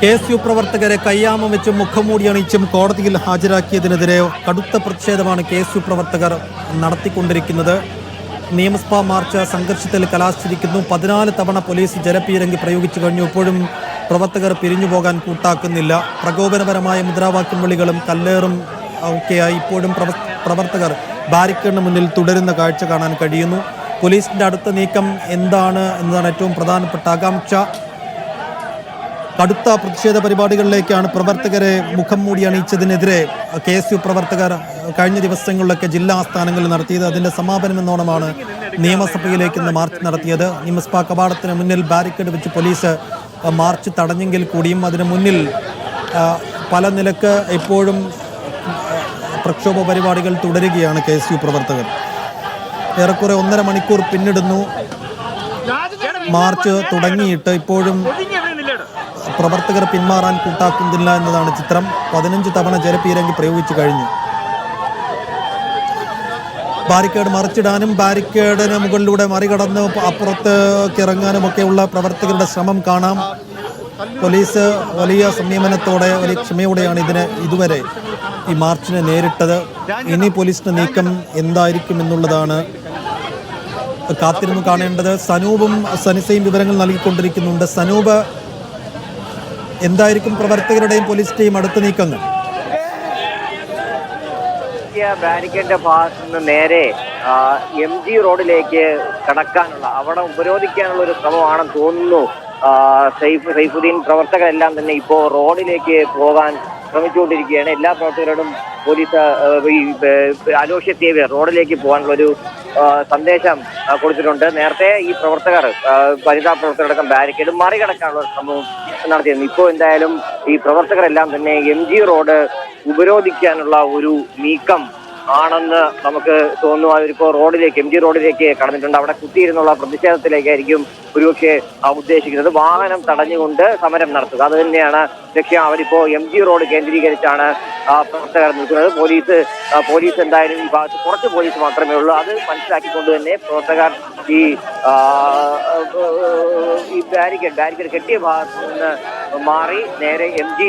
KSU പ്രവർത്തകരെ കയ്യാമം വെച്ചും മുഖംമൂടി അണിയിച്ചും കോടതിയിൽ ഹാജരാക്കിയതിനെതിരെ കടുത്ത പ്രതിഷേധമാണ് KSU പ്രവർത്തകർ നടത്തിക്കൊണ്ടിരിക്കുന്നത്. നിയമസഭാ മാർച്ച് സംഘർഷത്തിൽ കലാശിച്ചിരിക്കുന്നു. 14 തവണ പോലീസ് ജലപീരങ്കി പ്രയോഗിച്ചു കഴിഞ്ഞു. ഇപ്പോഴും പ്രവർത്തകർ പിരിഞ്ഞു പോകാൻ കൂട്ടാക്കുന്നില്ല. പ്രകോപനപരമായ മുദ്രാവാക്യം വിളികളും കല്ലേറും ഒക്കെയായി ഇപ്പോഴും പ്രവർത്തകർ ബാരിക്കേഡിന് മുന്നിൽ തുടരുന്ന കാഴ്ച കാണാൻ കഴിയുന്നു. പോലീസിന്റെ അടുത്ത നീക്കം എന്താണ് എന്നതാണ് ഏറ്റവും പ്രധാനപ്പെട്ട ആകാംക്ഷ. കടുത്ത പ്രതിഷേധ പരിപാടികളിലേക്കാണ് പ്രവർത്തകരെ മുഖം മൂടി അണിയിച്ചതിനെതിരെ KSU പ്രവർത്തകർ കഴിഞ്ഞ ദിവസങ്ങളിലൊക്കെ ജില്ലാ ആസ്ഥാനങ്ങളിൽ നടത്തിയത്. അതിൻ്റെ സമാപനം എന്നോണമാണ് നിയമസഭയിലേക്ക് ഇന്ന് മാർച്ച് നടത്തിയത്. നിയമസഭാ കവാടത്തിന് മുന്നിൽ ബാരിക്കേഡ് വെച്ച് പോലീസ് മാർച്ച് തടഞ്ഞെങ്കിൽ കൂടിയും അതിന് മുന്നിൽ പല നിലക്ക് ഇപ്പോഴും പ്രക്ഷോഭ പരിപാടികൾ തുടരുകയാണ് KSU പ്രവർത്തകർ. ഏറെക്കുറെ 1.5 മണിക്കൂർ പിന്നിടുന്നു മാർച്ച് തുടങ്ങിയിട്ട്. ഇപ്പോഴും പ്രവർത്തകർ പിന്മാറാൻ കൂട്ടാക്കുന്നില്ല എന്നതാണ് ചിത്രം. 15 തവണ ജലപീരങ്കി പ്രയോഗിച്ചു കഴിഞ്ഞു. ബാരിക്കേഡ് മറിച്ചിടാനും ബാരിക്കേഡിന് മുകളിലൂടെ മറികടന്ന് അപ്പുറത്തേക്ക് ഇറങ്ങാനുമൊക്കെയുള്ള പ്രവർത്തകരുടെ ശ്രമം കാണാം. പോലീസ് വലിയ സംയമനത്തോടെ വലിയ ക്ഷമയോടെയാണ് ഇതുവരെ ഈ മാർച്ചിനെ നേരിട്ടത്. ഇനി പോലീസിന്റെ നീക്കം എന്തായിരിക്കും എന്നുള്ളതാണ് കാത്തിരുന്നു കാണേണ്ടത്. സനൂപും സനിസയും വിവരങ്ങൾ നൽകിക്കൊണ്ടിരിക്കുന്നുണ്ട്. സനൂപ്, എന്തായിരിക്കും പ്രവർത്തകരുടെയും പോലീസിന്റെയും അടുത്ത നീക്കങ്ങൾ? ബാരിക്കേഡിന്റെ ഭാഗത്ത് നിന്ന് നേരെ MG റോഡിലേക്ക് കടക്കാനുള്ള, അവിടെ ഉപരോധിക്കാനുള്ള ഒരു ശ്രമമാണെന്ന് തോന്നുന്നു. സൈഫുദ്ദീൻ പ്രവർത്തകരെല്ലാം തന്നെ ഇപ്പോൾ റോഡിലേക്ക് പോകാൻ ശ്രമിച്ചുകൊണ്ടിരിക്കുകയാണ്. എല്ലാ പ്രവർത്തകരോടും പോലീസ് അലോഷ്യത്തെ റോഡിലേക്ക് പോകാനുള്ള ഒരു സന്ദേശം കൊടുത്തിട്ടുണ്ട്. നേരത്തെ ഈ പ്രവർത്തകർ, വനിതാ പ്രവർത്തകരടക്കം ബാരിക്കേഡ് മറികടക്കാനുള്ള ശ്രമവും നടത്തിയിരുന്നു. ഇപ്പോൾ എന്തായാലും ഈ പ്രവർത്തകരെല്ലാം തന്നെ MG റോഡ് ഉപരോധിക്കാനുള്ള ഒരു നീക്കം ആണെന്ന് നമുക്ക് തോന്നുന്നു. അവരിപ്പോൾ MG റോഡിലേക്ക് കടന്നിട്ടുണ്ട്. അവിടെ കുത്തിയിരുന്നുള്ള പ്രതിഷേധത്തിലേക്കായിരിക്കും ഒരുപക്ഷെ ഉദ്ദേശിക്കുന്നത്. വാഹനം തടഞ്ഞുകൊണ്ട് സമരം നടത്തുക, അത് തന്നെയാണ് ലക്ഷ്യം. അവരിപ്പോ MG റോഡ് കേന്ദ്രീകരിച്ചാണ് പ്രവർത്തകർ നിൽക്കുന്നത്. പോലീസ് എന്തായാലും ഈ ഭാഗത്ത് കുറച്ച് പോലീസ് മാത്രമേ ഉള്ളൂ. അത് മനസ്സിലാക്കിക്കൊണ്ട് തന്നെ പ്രവർത്തകർ ഈ ബാരിക്കേഡ് കെട്ടിയ ഭാഗത്ത് നിന്ന് മാറി നേരെ MG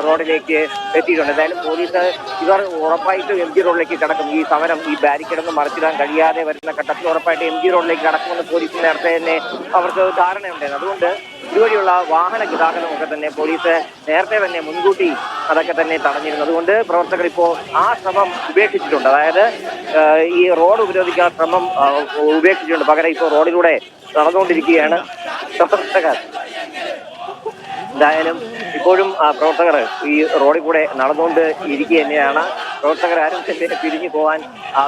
റോഡിലേക്ക് എത്തിയിട്ടുണ്ട്. എന്തായാലും പോലീസ് ഇവർ ഉറപ്പായിട്ടും MG റോഡിലേക്ക് കടക്കും. ഈ സമരം, ഈ ബാരിക്കേഡൊന്നും മറിച്ചിടാൻ കഴിയാതെ വരുന്ന ഘട്ടത്തിൽ ഉറപ്പായിട്ട് MG റോഡിലേക്ക് കടക്കുമെന്ന് പോലീസ് നേരത്തെ തന്നെ അവർക്ക് ധാരണയുണ്ടായിരുന്നു. അതുകൊണ്ട് ഇതുവഴിയുള്ള വാഹന ഗതാഗതമൊക്കെ തന്നെ പോലീസ് നേരത്തെ തന്നെ മുൻകൂട്ടി അതൊക്കെ തന്നെ തടഞ്ഞിരുന്നു. അതുകൊണ്ട് പ്രവർത്തകർ ഇപ്പോൾ ആ ശ്രമം ഉപേക്ഷിച്ചിട്ടുണ്ട്. അതായത് ഈ റോഡ് ഉപരോധിക്കാൻ ശ്രമം ഉപേക്ഷിച്ചിട്ടുണ്ട്. പകരം ഇപ്പോൾ റോഡിലൂടെ നടന്നുകൊണ്ടിരിക്കുകയാണ് പ്രവർത്തകർ. എന്തായാലും ഇപ്പോഴും പ്രവർത്തകർ ഈ റോഡിൽ കൂടെ നടന്നുകൊണ്ട് ഇരിക്കുക തന്നെയാണ്. പ്രവർത്തകർ ആരും തന്നെ പിരിഞ്ഞു പോകാൻ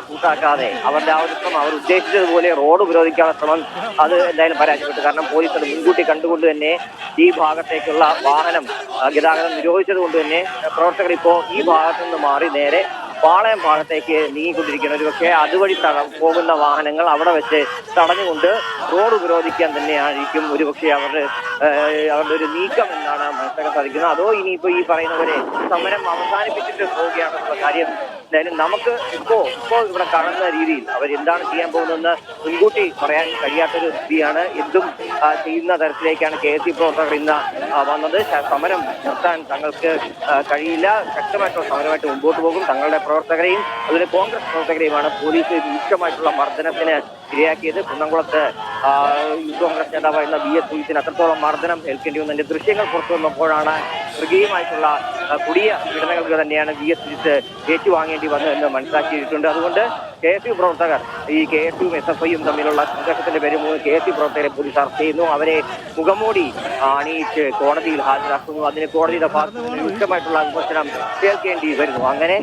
കൂട്ടാക്കാതെ അവരുടെ ആ ഒരു ശ്രമം, അവർ ഉദ്ദേശിച്ചതുപോലെ റോഡ് ഉപരോധിക്കാനുള്ള ശ്രമം, അത് എന്തായാലും പരാജയപ്പെട്ടു. കാരണം പോലീസ് അത് മുൻകൂട്ടി കണ്ടുകൊണ്ട് തന്നെ ഈ ഭാഗത്തേക്കുള്ള വാഹനം ഗതാഗതം നിരോധിച്ചത് കൊണ്ട് തന്നെ പ്രവർത്തകർ ഇപ്പോൾ ഈ ഭാഗത്തു നിന്ന് മാറി നേരെ പാളയം ഭാഗത്തേക്ക് നീങ്ങിക്കൊണ്ടിരിക്കുകയാണ്. ഒരുപക്ഷെ അതുവഴി പോകുന്ന വാഹനങ്ങൾ അവിടെ വെച്ച് തടഞ്ഞുകൊണ്ട് റോഡ് ഉപരോധിക്കാൻ തന്നെയായിരിക്കും ഒരുപക്ഷെ അവരുടെ ഒരു നീക്കം എന്നാണ് മനസ്സിലാക്കാൻ സാധിക്കുന്നത്. അതോ ഇനിയിപ്പോൾ ഈ പറയുന്ന പോലെ സമരം അവസാനിപ്പിച്ചിട്ട് പോവുകയാണെന്നുള്ള കാര്യം എന്തായാലും നമുക്ക് ഇപ്പോൾ ഇവിടെ കാണുന്ന രീതിയിൽ അവരെന്താണ് ചെയ്യാൻ പോകുന്നതെന്ന് മുൻകൂട്ടി പറയാൻ കഴിയാത്തൊരു സ്ഥിതിയാണ്. എന്തും ചെയ്യുന്ന തരത്തിലേക്കാണ് KSU പ്രവർത്തകർ ഇന്ന് വന്നത്. സമരം നിർത്താൻ തങ്ങൾക്ക് കഴിയില്ല. ശക്തമായിട്ടുള്ള സമരമായിട്ട് മുമ്പോട്ട് പോകും. തങ്ങളുടെ പ്രവർത്തകരെയും അതുപോലെ കോൺഗ്രസ് പ്രവർത്തകരെയുമാണ് പോലീസ് രൂക്ഷമായിട്ടുള്ള മർദ്ദനത്തിന് ഇരയാക്കിയത്. കുന്നംകുളത്ത് യൂത്ത് കോൺഗ്രസ് നേതാവായിരുന്ന VS സുജിത്തിന് അത്രത്തോളം മർദ്ദനം ഏൽക്കേണ്ടി വന്നതിന്റെ ദൃശ്യങ്ങൾ പുറത്തു വന്നപ്പോഴാണ് മൃഗീയമായിട്ടുള്ള കൊടിയ പീഡനങ്ങൾക്ക് തന്നെയാണ് VS സുജിത്ത് ഏറ്റുവാങ്ങേണ്ടി വന്നതെന്ന് മനസ്സിലാക്കിയിട്ടുണ്ട്. അതുകൊണ്ട് KSU പ്രവർത്തകർ, ഈ KSUവും SFIയും തമ്മിലുള്ള സംഘർഷത്തിന്റെ പേരിൽ 3 KSU പ്രവർത്തകരെ പോലീസ് അറസ്റ്റ് ചെയ്യുന്നു. അവരെ മുഖംമൂടി അണിയിച്ച് കോടതിയിൽ ഹാജരാക്കുന്നു. അതിന് കോടതിയുടെ ഭാഗത്ത് രൂക്ഷമായിട്ടുള്ള വിമർശനം കേൾക്കേണ്ടി വരുന്നു. അങ്ങനെ